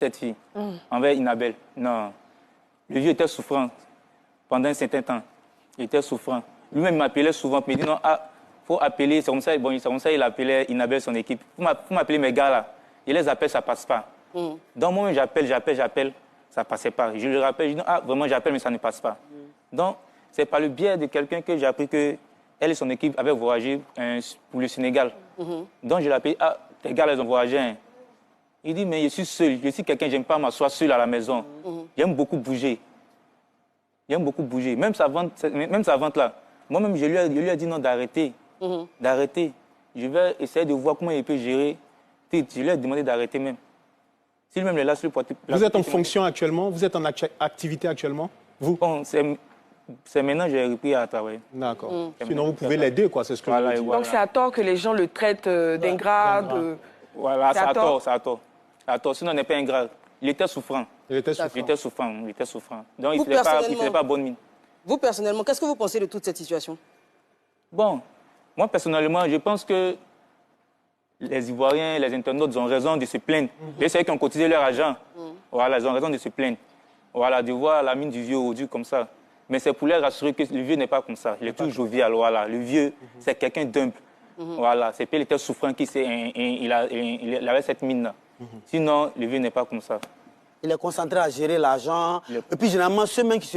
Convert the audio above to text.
cette fille, envers Inabel. Non. Le vieux était souffrant pendant un certain temps. Il était souffrant. Lui-même m'appelait souvent, mais il dit non, faut appeler, c'est comme ça, bon, c'est comme ça il appelait Inabel, son équipe. Faut m'appeler mes gars là. Il les appelle, ça passe pas. Donc moi, j'appelle, ça passait pas. Je le rappelle, je dis non, vraiment j'appelle, mais ça ne passe pas. Donc, c'est par le biais de quelqu'un que j'ai appris que elle et son équipe avaient voyagé pour le Sénégal. Donc je l'appelle, tes gars, ils ont voyagé. Hein. Il dit, mais je suis seul, je suis quelqu'un, j'aime pas m'asseoir seul à la maison. J'aime beaucoup bouger. J'aime beaucoup bouger. Même sa vente là. Moi-même, je lui ai dit non d'arrêter. D'arrêter. Je vais essayer de voir comment il peut gérer. Je lui ai demandé d'arrêter même. Si lui-même est là, sur le porte. Vous êtes en fonction actuellement? Vous êtes en activité actuellement? Vous? Bon, c'est maintenant que j'ai repris à travailler. D'accord. Sinon, vous pouvez l'aider, quoi, c'est ce que je veux dire. Donc c'est à tort que les gens le traitent d'ingrat. Voilà, c'est à tort, c'est à tort. À tort, sinon, il n'est pas ingrat. Il était souffrant. Il était souffrant. Il était souffrant, il était souffrant. Donc, il ne faisait pas bonne mine. Vous, personnellement, qu'est-ce que vous pensez de toute cette situation? Bon, moi, personnellement, je pense que les Ivoiriens, les internautes ont raison de se plaindre. C'est ceux qui ont cotisé leur argent. Voilà, ils ont raison de se plaindre. Voilà, de voir la mine du vieux aujourd'hui comme ça. Mais c'est pour les rassurer que le vieux n'est pas comme ça. Il est toujours jovial, voilà. Le vieux, c'est quelqu'un d'humble. Voilà, c'est qu'il était souffrant il avait cette mine-là. Sinon, le vieux n'est pas comme ça. Il est concentré à gérer l'argent. Et puis, généralement, ceux-mêmes qui